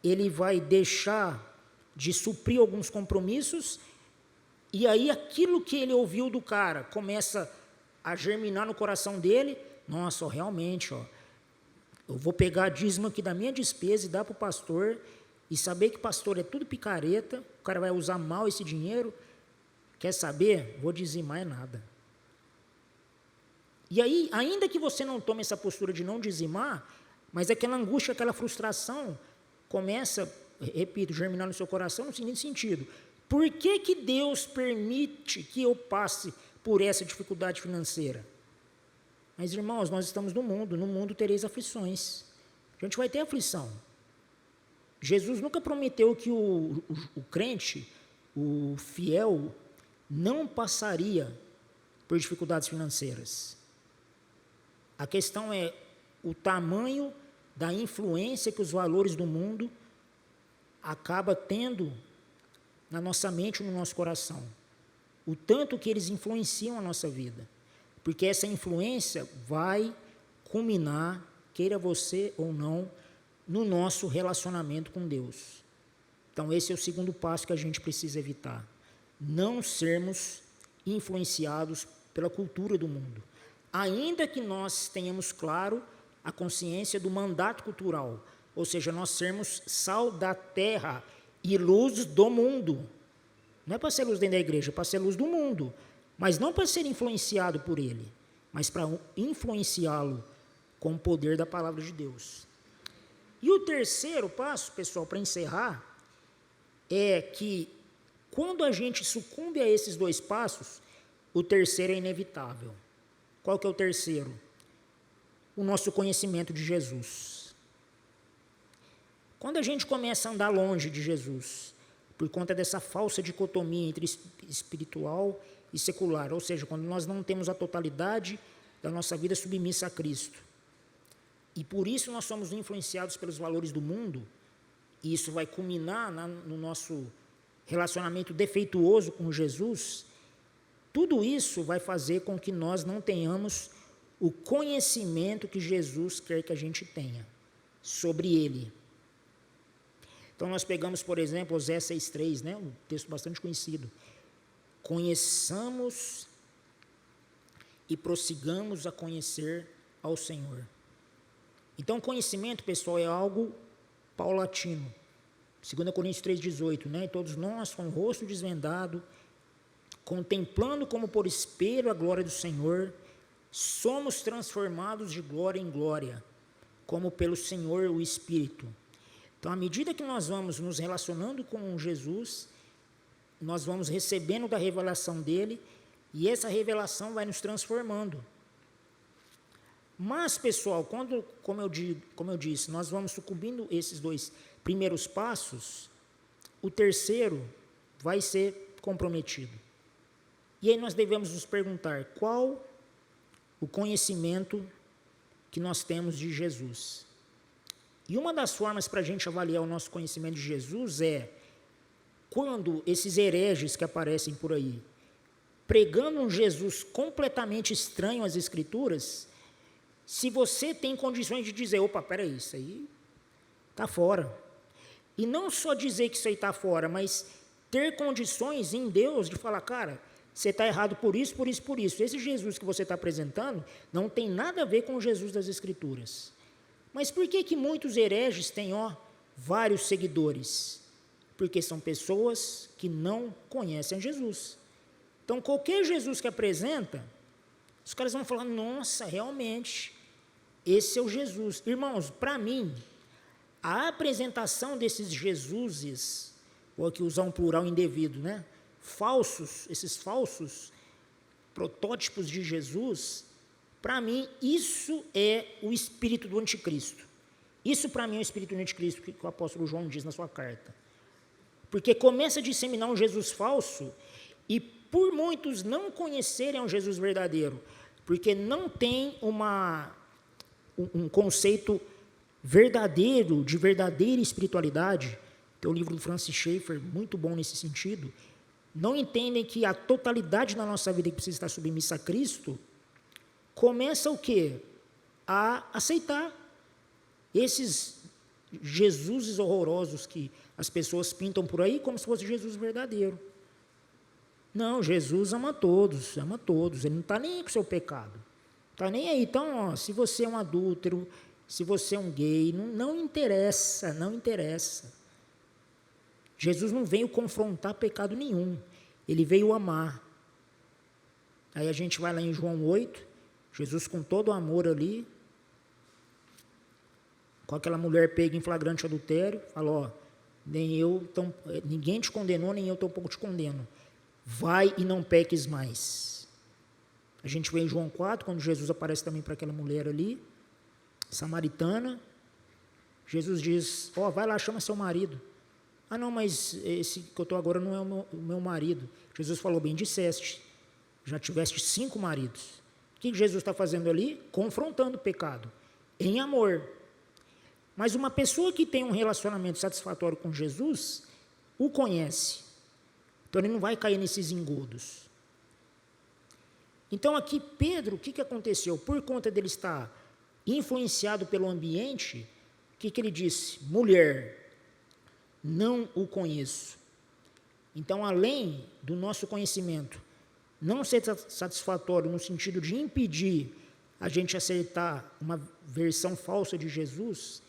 ele vai deixar de suprir alguns compromissos, e aí aquilo que ele ouviu do cara começa a germinar no coração dele. Nossa, ó, realmente, ó, eu vou pegar dízimo aqui da minha despesa e dar para o pastor, e saber que pastor é tudo picareta, o cara vai usar mal esse dinheiro, quer saber? Vou dizimar é nada. E aí, ainda que você não tome essa postura de não dizimar, mas aquela angústia, aquela frustração começa, repito, germinar no seu coração no seguinte sentido: por que que Deus permite que eu passe por essa dificuldade financeira? Mas, irmãos, nós estamos no mundo tereis aflições. A gente vai ter aflição. Jesus nunca prometeu que o crente, o fiel, não passaria por dificuldades financeiras. A questão é o tamanho da influência que os valores do mundo acabam tendo na nossa mente e no nosso coração. O tanto que eles influenciam a nossa vida. Porque essa influência vai culminar, queira você ou não, no nosso relacionamento com Deus. Então, esse é o segundo passo que a gente precisa evitar. Não sermos influenciados pela cultura do mundo. Ainda que nós tenhamos claro a consciência do mandato cultural, ou seja, nós sermos sal da terra e luz do mundo. Não é para ser luz dentro da igreja, é para ser luz do mundo. Mas não para ser influenciado por ele, mas para influenciá-lo com o poder da palavra de Deus. E o terceiro passo, pessoal, para encerrar, é que quando a gente sucumbe a esses dois passos, o terceiro é inevitável. Qual que é o terceiro? O nosso conhecimento de Jesus. Quando a gente começa a andar longe de Jesus, por conta dessa falsa dicotomia entre espiritual e secular, ou seja, quando nós não temos a totalidade da nossa vida submissa a Cristo, e por isso nós somos influenciados pelos valores do mundo, e isso vai culminar no nosso relacionamento defeituoso com Jesus, tudo isso vai fazer com que nós não tenhamos o conhecimento que Jesus quer que a gente tenha sobre Ele. Então, nós pegamos, por exemplo, Oséias 6,3, né, um texto bastante conhecido. Conheçamos e prossigamos a conhecer ao Senhor. Então, conhecimento, pessoal, é algo paulatino. 2 Coríntios 3,18, né? Todos nós, com o rosto desvendado, contemplando como por espelho a glória do Senhor, somos transformados de glória em glória, como pelo Senhor o Espírito. Então, à medida que nós vamos nos relacionando com Jesus, nós vamos recebendo da revelação dele, e essa revelação vai nos transformando. Mas, pessoal, como eu disse, nós vamos sucumbindo esses dois primeiros passos, o terceiro vai ser comprometido. E aí nós devemos nos perguntar, qual o conhecimento que nós temos de Jesus? E uma das formas para a gente avaliar o nosso conhecimento de Jesus é quando esses hereges que aparecem por aí, pregando um Jesus completamente estranho às Escrituras, se você tem condições de dizer, opa, peraí, isso aí está fora. E não só dizer que isso aí está fora, mas ter condições em Deus de falar, cara, você está errado por isso, por isso, por isso. Esse Jesus que você está apresentando não tem nada a ver com o Jesus das Escrituras. Mas por que muitos hereges têm, vários seguidores? Porque são pessoas que não conhecem Jesus. Então, qualquer Jesus que apresenta, os caras vão falar, nossa, realmente, esse é o Jesus. Irmãos, para mim, a apresentação desses Jesuses, vou aqui usar um plural indevido, né? Falsos, esses falsos protótipos de Jesus, para mim, isso é o espírito do anticristo. Isso, para mim, é o espírito do anticristo que o apóstolo João diz na sua carta. Porque começa a disseminar um Jesus falso e por muitos não conhecerem o Jesus verdadeiro, porque não tem um conceito verdadeiro, de verdadeira espiritualidade, tem o livro do Francis Schaeffer, muito bom nesse sentido, não entendem que a totalidade da nossa vida que precisa estar submissa a Cristo, começa o quê? A aceitar esses Jesuses horrorosos que as pessoas pintam por aí como se fosse Jesus verdadeiro. Não, Jesus ama todos, ele não está nem aí com o seu pecado, está nem aí. Então, se você é um adúltero, se você é um gay, não interessa. Jesus não veio confrontar pecado nenhum, ele veio amar. Aí a gente vai lá em João 8, Jesus com todo o amor ali, com aquela mulher pega em flagrante adultério, falou, ninguém te condenou, nem eu tampouco te condeno. Vai e não peques mais. A gente vê em João 4, quando Jesus aparece também para aquela mulher ali, samaritana, Jesus diz, vai lá, chama seu marido. Ah, não, mas esse que eu estou agora não é o meu marido. Jesus falou, bem disseste, já tiveste 5 maridos. O que Jesus está fazendo ali? Confrontando o pecado, em amor. Mas uma pessoa que tem um relacionamento satisfatório com Jesus, o conhece. Então, ele não vai cair nesses engodos. Então, aqui, Pedro, o que aconteceu? Por conta dele estar influenciado pelo ambiente, o que ele disse? Mulher, não o conheço. Então, além do nosso conhecimento não ser satisfatório no sentido de impedir a gente aceitar uma versão falsa de Jesus,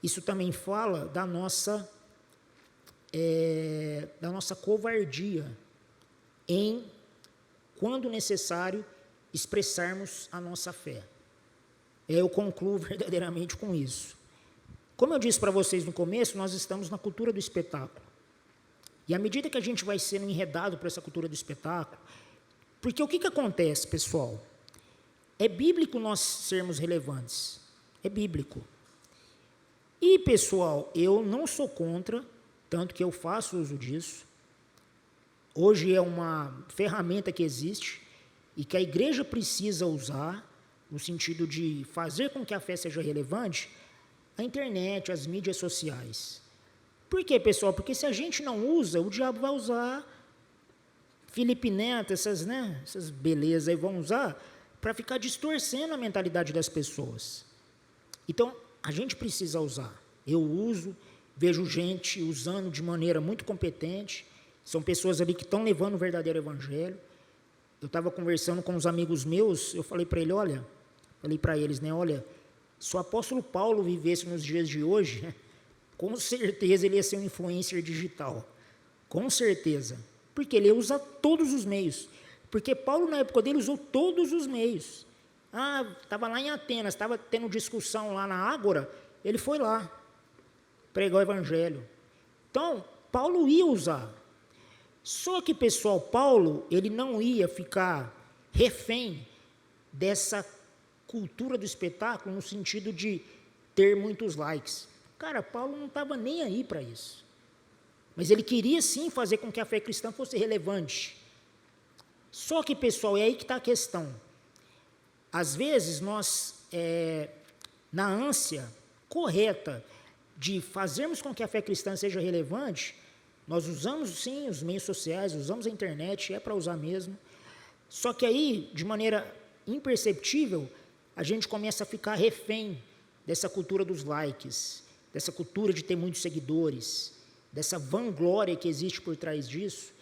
isso também fala da nossa da nossa covardia em, quando necessário, expressarmos a nossa fé. Eu concluo verdadeiramente com isso. Como eu disse para vocês no começo, nós estamos na cultura do espetáculo. E à medida que a gente vai sendo enredado por essa cultura do espetáculo, porque o que acontece, pessoal? É bíblico nós sermos relevantes. É bíblico. E, pessoal, eu não sou contra, tanto que eu faço uso disso. Hoje é uma ferramenta que existe e que a igreja precisa usar, no sentido de fazer com que a fé seja relevante, a internet, as mídias sociais. Por quê, pessoal? Porque se a gente não usa, o diabo vai usar, Felipe Neto, essas belezas aí vão usar para ficar distorcendo a mentalidade das pessoas. Então, a gente precisa usar. Eu uso, vejo gente usando de maneira muito competente, são pessoas ali que estão levando o verdadeiro evangelho. Eu estava conversando com uns amigos meus, eu falei para eles, olha, se o apóstolo Paulo vivesse nos dias de hoje, com certeza ele ia ser um influencer digital. Com certeza. Porque ele usa todos os meios. Porque Paulo, na época dele, usou todos os meios. Estava lá em Atenas, estava tendo discussão lá na Ágora, ele foi lá pregar o evangelho. Então, Paulo ia usar. Só que, pessoal, Paulo, ele não ia ficar refém dessa cultura do espetáculo no sentido de ter muitos likes. Cara, Paulo não estava nem aí para isso. Mas ele queria sim fazer com que a fé cristã fosse relevante. Só que, pessoal, é aí que está a questão. Às vezes, nós, na ânsia correta de fazermos com que a fé cristã seja relevante, nós usamos, sim, os meios sociais, usamos a internet, é para usar mesmo. Só que aí, de maneira imperceptível, a gente começa a ficar refém dessa cultura dos likes, dessa cultura de ter muitos seguidores, dessa vanglória que existe por trás disso.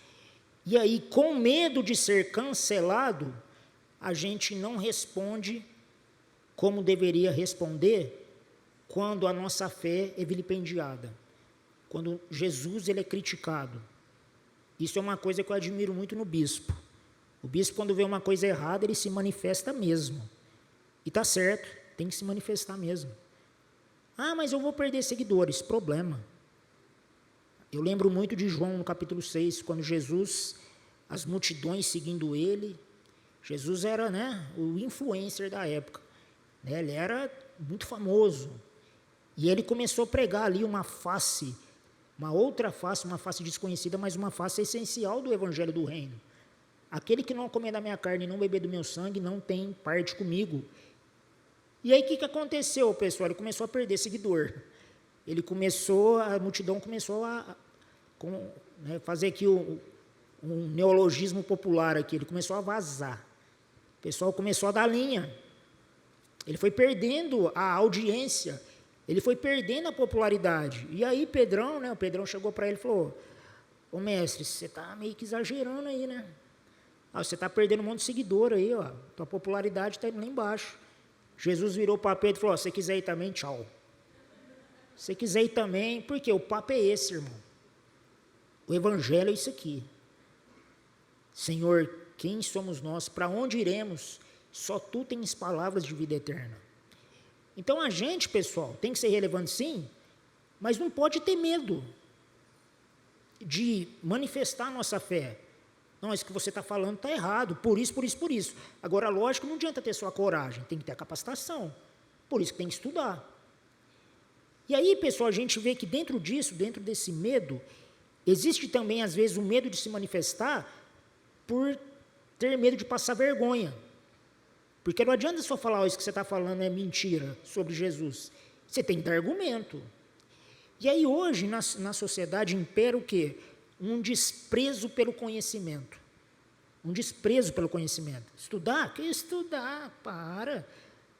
E aí, com medo de ser cancelado, a gente não responde como deveria responder quando a nossa fé é vilipendiada, quando Jesus ele é criticado. Isso é uma coisa que eu admiro muito no bispo. O bispo, quando vê uma coisa errada, ele se manifesta mesmo. E está certo, tem que se manifestar mesmo. Mas eu vou perder seguidores. Problema. Eu lembro muito de João, no capítulo 6, quando Jesus, as multidões seguindo ele, Jesus era, o influencer da época. Ele era muito famoso. E ele começou a pregar ali uma face, uma outra face, uma face desconhecida, mas uma face essencial do evangelho do reino. Aquele que não comer da minha carne e não beber do meu sangue não tem parte comigo. E aí o que aconteceu, pessoal? Ele começou a perder seguidor. A multidão começou a fazer aqui um neologismo popular aqui, ele começou a vazar. O pessoal começou a dar linha. Ele foi perdendo a audiência, ele foi perdendo a popularidade. E aí o Pedrão chegou para ele e falou, ô mestre, você está meio que exagerando aí, né? Você está perdendo um monte de seguidor aí, tua popularidade está indo lá embaixo. Jesus virou para Pedro e falou, se você quiser ir também, tchau. Se você quiser ir também, porque o papo é esse, irmão. O evangelho é isso aqui. Senhor, quem somos nós? Para onde iremos? Só tu tens palavras de vida eterna. Então a gente, pessoal, tem que ser relevante sim, mas não pode ter medo de manifestar a nossa fé. Não, isso que você está falando está errado, por isso. Agora, lógico, não adianta ter só a coragem, tem que ter a capacitação. Por isso que tem que estudar. E aí, pessoal, a gente vê que dentro disso, dentro desse medo, existe também, às vezes, o medo de se manifestar por ter medo de passar vergonha. Porque não adianta só falar, isso que você está falando é mentira sobre Jesus. Você tem que dar argumento. E aí, hoje, na sociedade, impera o quê? Um desprezo pelo conhecimento. Um desprezo pelo conhecimento. Estudar? Que estudar? Para.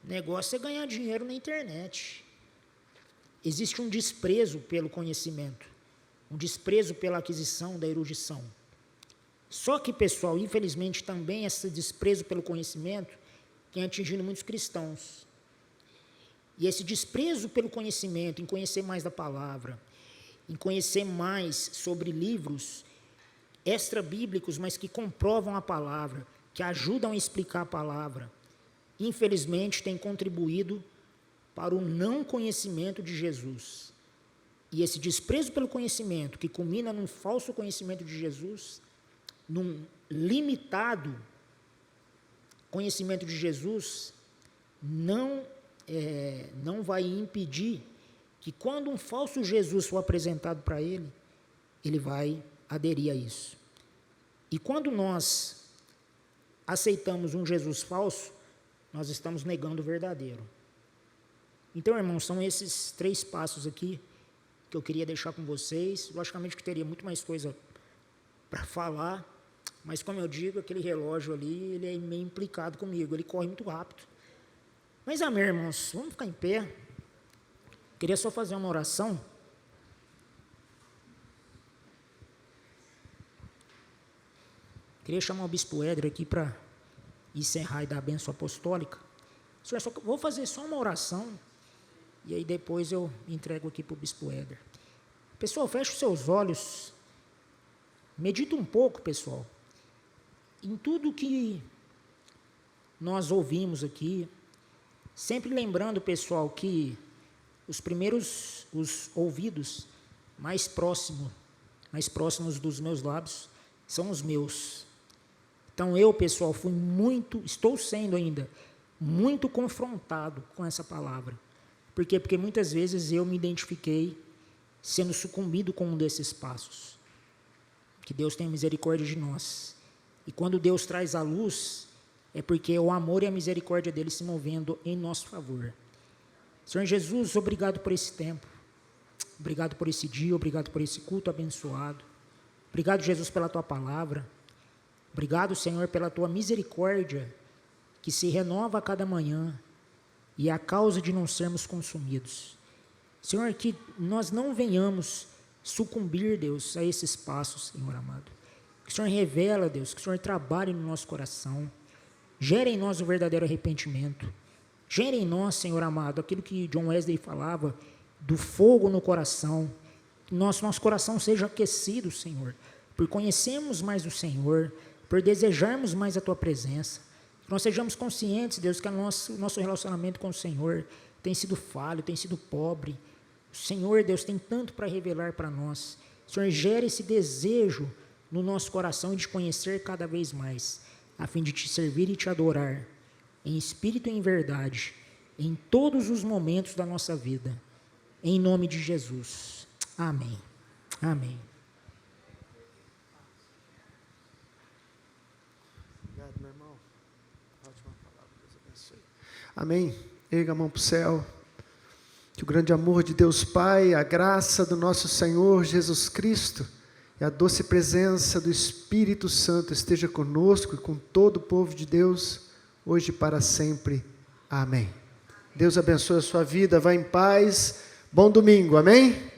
O negócio é ganhar dinheiro na internet. Existe um desprezo pelo conhecimento. Um desprezo pela aquisição da erudição. Só que, pessoal, infelizmente, também esse desprezo pelo conhecimento tem atingido muitos cristãos. E esse desprezo pelo conhecimento, em conhecer mais da palavra, em conhecer mais sobre livros extra-bíblicos, mas que comprovam a palavra, que ajudam a explicar a palavra, infelizmente tem contribuído para o não conhecimento de Jesus. E esse desprezo pelo conhecimento, que culmina num falso conhecimento de Jesus, num limitado conhecimento de Jesus, não vai impedir que quando um falso Jesus for apresentado para ele, ele vai aderir a isso. E quando nós aceitamos um Jesus falso, nós estamos negando o verdadeiro. Então, irmãos, são esses 3 passos aqui que eu queria deixar com vocês. Logicamente que teria muito mais coisa para falar, mas como eu digo, aquele relógio ali, ele é meio implicado comigo, ele corre muito rápido. Mas amém, irmãos, vamos ficar em pé. Queria só fazer uma oração. Queria chamar o bispo Éder aqui para encerrar e dar a bênção apostólica. Senhor, vou fazer só uma oração, e aí depois eu entrego aqui para o bispo Éder. Pessoal, feche os seus olhos, medita um pouco, pessoal, em tudo que nós ouvimos aqui, sempre lembrando, pessoal, que os ouvidos mais próximos dos meus lábios, são os meus. Então eu, pessoal, estou sendo ainda muito confrontado com essa palavra. Por quê? Porque muitas vezes eu me identifiquei sendo sucumbido com um desses passos. Que Deus tenha misericórdia de nós. E quando Deus traz a luz, é porque é o amor e a misericórdia dele se movendo em nosso favor. Senhor Jesus, obrigado por esse tempo. Obrigado por esse dia, obrigado por esse culto abençoado. Obrigado, Jesus, pela tua palavra. Obrigado, Senhor, pela tua misericórdia, que se renova a cada manhã, e é a causa de não sermos consumidos. Senhor, que nós não venhamos sucumbir, Deus, a esses passos, Senhor amado. Que o Senhor revela, Deus, que o Senhor trabalhe no nosso coração, gere em nós o verdadeiro arrependimento, gere em nós, Senhor amado, aquilo que John Wesley falava, do fogo no coração, que nosso coração seja aquecido, Senhor, por conhecermos mais o Senhor, por desejarmos mais a tua presença, que nós sejamos conscientes, Deus, que o nosso relacionamento com o Senhor tem sido falho, tem sido pobre. O Senhor, Deus, tem tanto para revelar para nós. O Senhor, gere esse desejo no nosso coração de te conhecer cada vez mais, a fim de te servir e te adorar, em espírito e em verdade, em todos os momentos da nossa vida. Em nome de Jesus. Amém. Amém. Obrigado, meu irmão. Ótima palavra, Deus abençoe. Amém. Erga a mão para o céu. Que o grande amor de Deus Pai, a graça do nosso Senhor Jesus Cristo e a doce presença do Espírito Santo esteja conosco e com todo o povo de Deus, hoje e para sempre. Amém. Deus abençoe a sua vida. Vá em paz. Bom domingo. Amém?